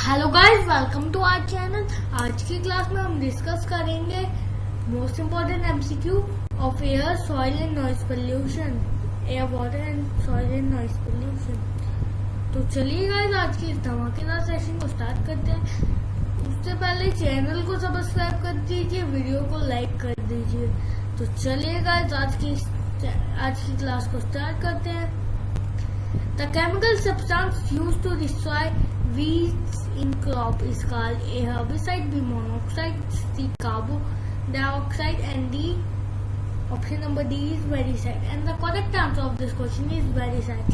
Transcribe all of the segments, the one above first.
Hello guys, welcome to our channel. आज की class में हम डिस्कस करेंगे most important MCQ of air, soil and noise pollution. Air, water and soil and noise pollution. तो चलिए guys, आज की इस धमाकेदार सेशन को स्टार्ट करते हैं। उससे पहले चैनल को सब्सक्राइब कर दीजिए, वीडियो को लाइक कर दीजिए। तो चलिए गाइस, आज की क्लास को स्टार्ट करते हैं। The chemical substance used to destroy weeds in crop is called A herbicide, B monoxide, C carbon dioxide, and D option number D is herbicide. And the correct answer of this question is herbicide.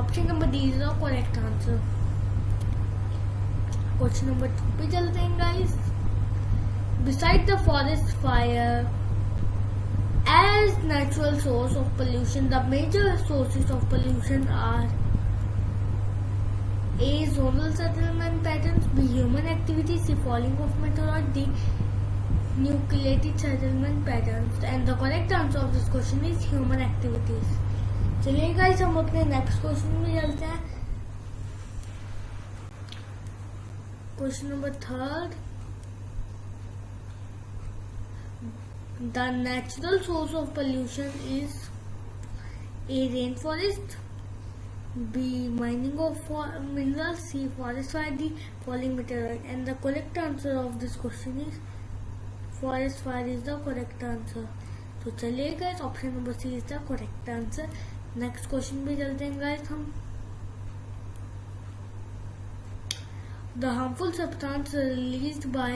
Option number D is the correct answer. Question number 2 पे चलते हैं guys. Besides the forest fire as natural source of pollution, the major sources of pollution are A. Zonal settlement patterns, B. Human activity, C. Falling of meteoroid, D. Nucleated settlement patterns. And the correct answer of this question is human activities. चलिए guys, हम अपने next question में चलते हैं। Question number 3. The natural source of pollution is A. Rainforest, B. Mining of minerals, C. Forest fire, D. Falling meteorite. And the correct answer of this question is forest fire is the correct answer. तो चलिए guys, option number C is the correct answer. Next question पे चलते हैं guys हम। The harmful substance released by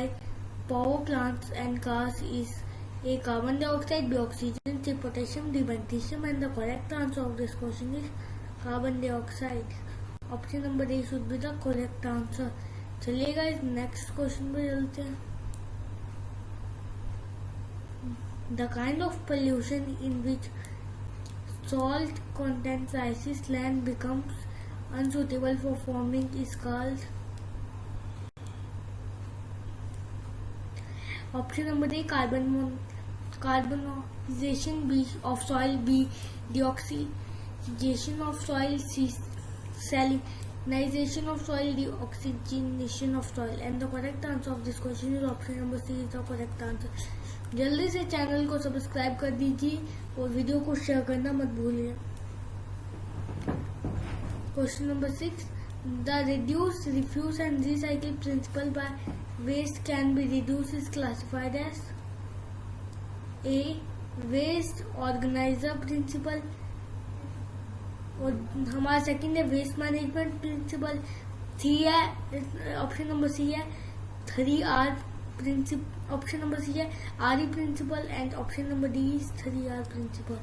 power plants and cars is A. Carbon dioxide, B. Oxygen, C. Potassium, D. Magnesium. And the correct answer of this question is carbon dioxide. Option number A should be the correct answer. चलिए guys, next question पे चलते हैं। The kind of pollution in which salt content rises land becomes unsuitable for farming is called option number A. Carbonization, B. Of soil, B. Deoxygenation of soil, C. Salinization of soil, D. Oxygenation of soil. And the correct answer of this question is option number C is the correct answer. जल्दी से channel को subscribe कर दीजिए और video को share करना मत भूलिए। Question number 6. The reduce, refuse and recycle principle by waste can be reduced is classified as A. Waste organizer principle, और हमारा सेकंड है वेस्ट मैनेजमेंट प्रिंसिपल। सी है ऑप्शन नंबर सी है 3R principal. Option number C है RE principle and option number D is 3R principle.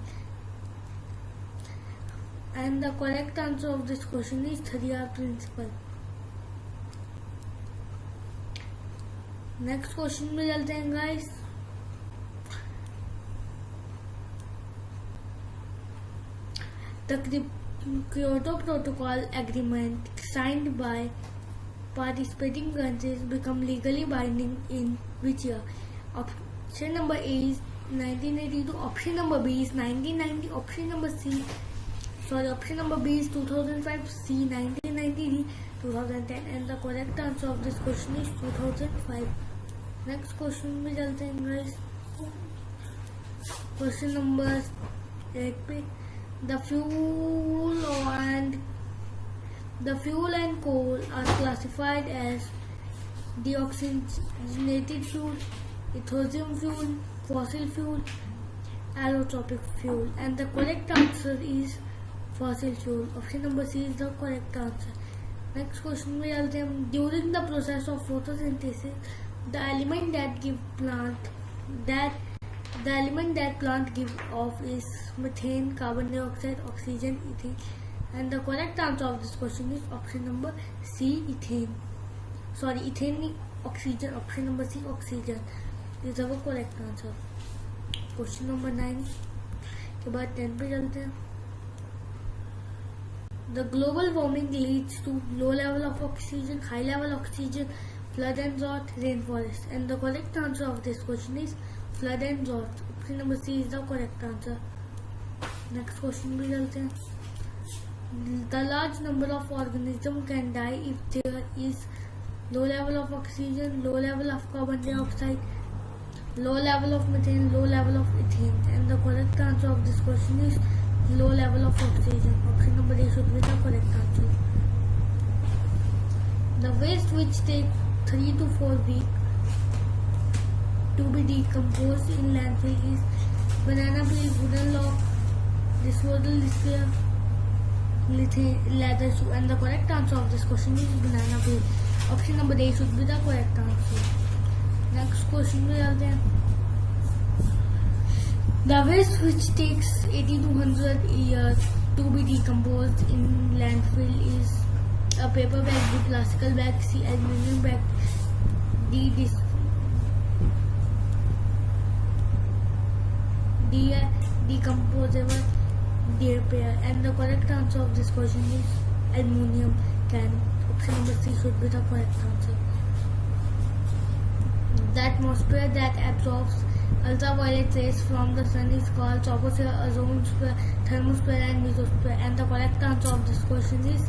And the correct answer of this question is 3R principle. Next question में चलते हैं guys. The Kyoto Protocol agreement signed by participating countries become legally binding in which year? Option number A is 1982. Option number B is 1990. Option number B is 2005, C 1990, D 2010. And the correct answer of this question is 2005. Next question में चलते हैं guys. Question number 8 पे the fuel and coal are classified as deoxygenated fuel, ethylene fuel, fossil fuel, allotropic fuel. And the correct answer is fossil fuel. Option number C is the correct answer. Next question में चलते हैं। During the process of photosynthesis, the element that plant give off is methane, carbon dioxide, oxygen, ethane. And the correct answer of this question is option number C, ethane. Ethane, oxygen. Option number C, oxygen is our correct answer. Question number 9 के बाद 10 पे चलते हैं। The global warming leads to low level of oxygen, high level oxygen, flood and drought, rainforest. And the correct answer of this question is flood and drought. Option number C is the correct answer. Next question भी चलते हैं। The large number of organisms can die if there is low level of oxygen, low level of carbon dioxide, low level of methane, low level of ethane. And the correct answer of this question is low level of oxygen. Option number A should be the correct answer. The waste which take 3 to 4 weeks to be decomposed in landfill is banana peel, wooden log, disposable despair, leather shoe. And the correct answer of this question is banana peel. Option number A should be the correct answer. Next question में चलते हैं. The waste which takes 80 to 100 years to be decomposed in landfill is a paper bag, B plastical bag, C aluminum bag, D decomposable pair. And the correct answer of this question is aluminum can. Option number C should be the correct answer. The atmosphere that absorbs ultraviolet rays from the sun is called troposphere, ozonosphere, thermosphere and mesosphere. And the correct answer of this question is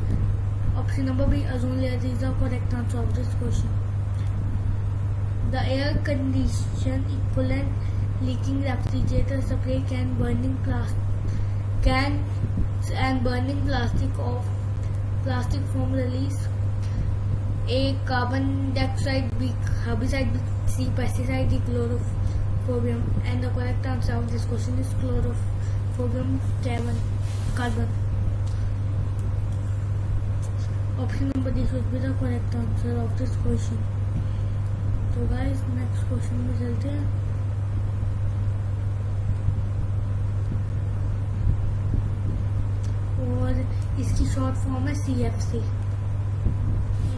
option number B, ozone layer is the correct answer of this question. The air condition equivalent leaking refrigerator spray can burning plastic foam release A. Carbon dioxide, B. Herbicide, C. Pesticide, D. Chloroform. And the correct answer of this question is chloroform carbon. Option number D should be the correct answer of this question. So guys, next question में चलते हैं. और इसकी short form है CFC.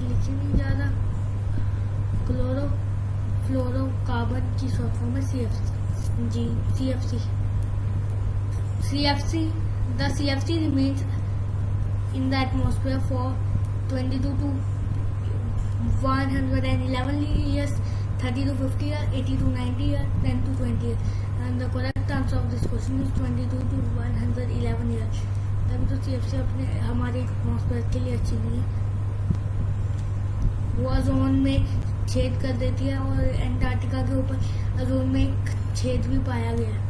लिखी नहीं ज़्यादा. Chlorofluorocarbon की शॉर्ट फॉर्म है CFC. The CFC remains in the atmosphere for 22 to 111 years, 30 to 50 years, 80 to 90 years, 10 to 20 years. And the correct answer of this question is 22 to 111 years. तभी तो CFC अपने हमारे atmosphere के लिए अच्छी नहीं है. वो ओजोन में छेद कर देती है और एंटार्क्टिका के ऊपर ओजोन में छेद भी पाया गया है.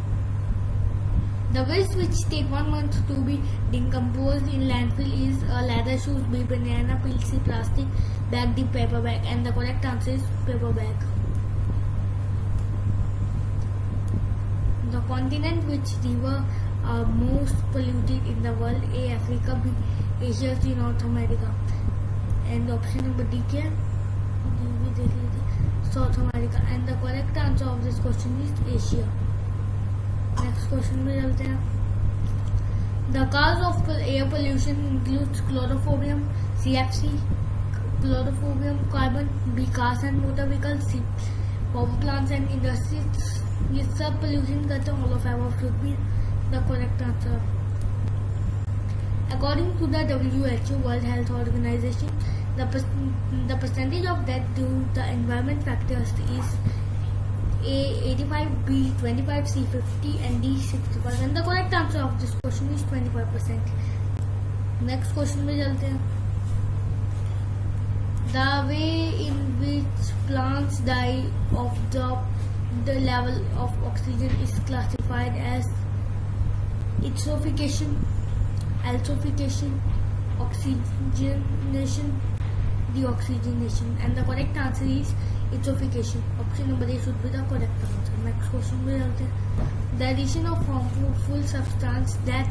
The waste which take 1 month to be decomposed in landfill is leather shoes, B. banana peel, C. plastic bag, D. paper bag. And the correct answer is paper bag. The continent which river are most polluted in the world, A. Africa, B. Asia, C. North America. And option number D क्या है? South America. And the correct answer of this question is Asia. Next question में चलते हैं. The cause of air pollution includes chloroform, CFC, chloroform carbon, B. cars and motor vehicles, C. power plants and industries. ये सब pollution करते हैं. All of above should be the correct answer. According to the WHO, World Health Organization, the percentage of death due to the environment factors is A. 85, B. 25, C. 50 and D. 60%. And the correct answer of this question is 25%. Next question में चलते हैं. The way in which plants die of the level of oxygen is classified as eutrophication, alphafication, oxygenation, deoxygenation. And the correct answer is eutrophication. Option number A should be the correct answer. Next question में चलते हैं. The addition of harmful substance that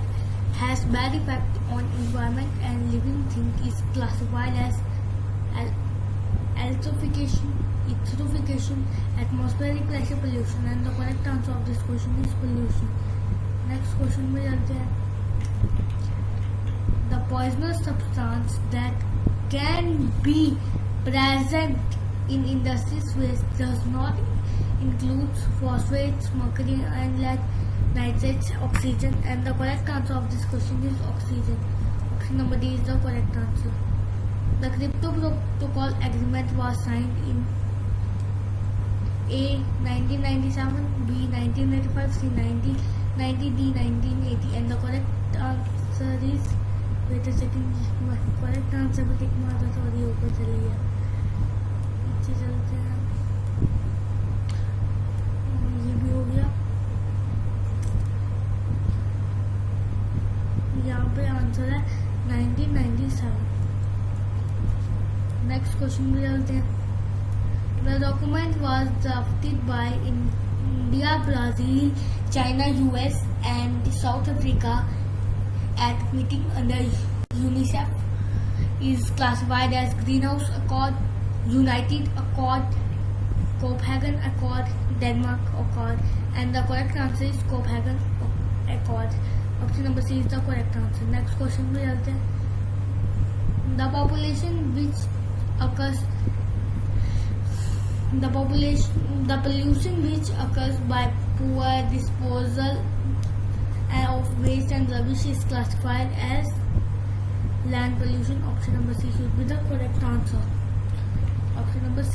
has bad effect on environment and living thing is classified as alphafication, eutrophication, atmospheric pressure pollution. And the correct answer of this question is pollution. Next question में चलते हैं. The poisonous substance that can be present in industries waste does not include phosphates, mercury and lead, nitrates, oxygen. And the correct answer of this question is oxygen. Option number D is the correct answer. The Crypto Protocol Agreement was signed in A. 1997, B. 1985, C. 1990, D. 1980. And the correct answer is, wait a second, correct answer will take more than 30 ऊपर चली गया. नीचे चलते हैं, ये भी हो गया। यहाँ पे आंसर है 1997। नेक्स्ट क्वेश्चन भी चलते हैं। The document was drafted by India, Brazil, China, US and south Africa at meeting under UNICEF, is classified as Greenhouse Accord, United Accord, Copenhagen Accord, Denmark Accord, and the correct answer is Copenhagen Accord. Option number C is the correct answer. Next question पे चलते हैं। The pollution which occurs by poor disposal of waste and rubbish is classified as land pollution. Option number C should be the correct answer. Option number C.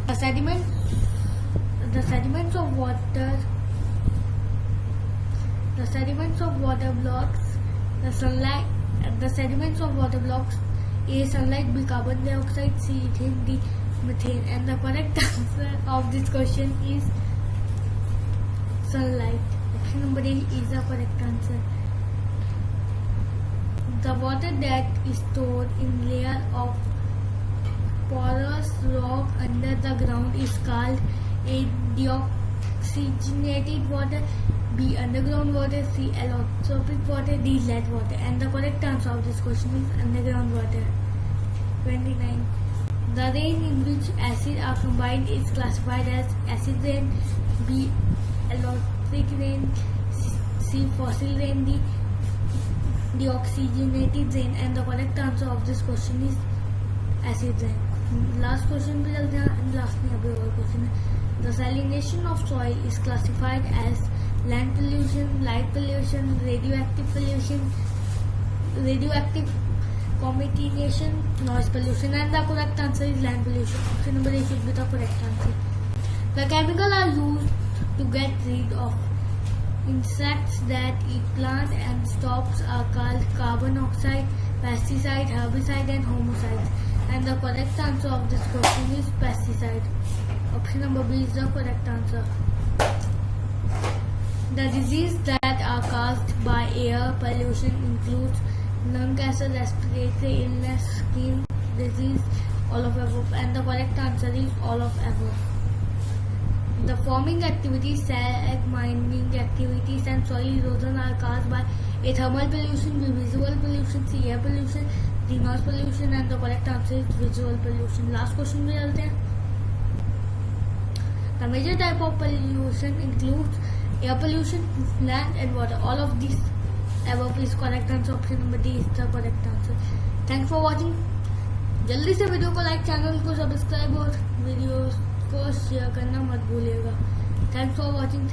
The sediments of water blocks, the sediments of water blocks, A. Sunlight, B. Carbon dioxide, C. Ethane, D. Methane. And the correct answer of this question is sunlight. Option number A is the correct answer. The water that is stored in layer of porous rock under the ground is called A. Deoxygenated water, B. Underground water, C. Allotropic water, D. Lead water. And the correct answer of this question is underground water. 29. The rain in which acids are combined is classified as acid rain, B. allotropic rain, C. fossil rain, D. deoxygenated rain. And the correct answer of this question is acid rain. Last question पे चलते हैं। Last में अभी और question है। The salination of soil is classified as land pollution, light pollution, radioactive commitigation, noise pollution. And the correct answer is land pollution. Option number A should be the correct answer. The chemicals are used to get rid of insects that eat plants and stalks are called carbon dioxide, pesticide, herbicide, and homicides. And the correct answer of this question is pesticide. Option number B is the correct answer. The diseases that are caused by air pollution includes lung cancer, respiratory illness, skin disease, all of above. And the correct answer is all of above. The farming activities, slag mining activities, and soil erosion are caused by A. thermal pollution, B. visual pollution, C. air pollution, D. noise pollution. And the correct answer is visual pollution. Last question में चलते हैं। The major type of pollution includes air pollution, land and water. All of these above is correct answer. Option number D is the correct answer. Thanks for watching. जल्दी से video को like, channel को subscribe और video को share करना मत भूलिएगा। Thanks for watching.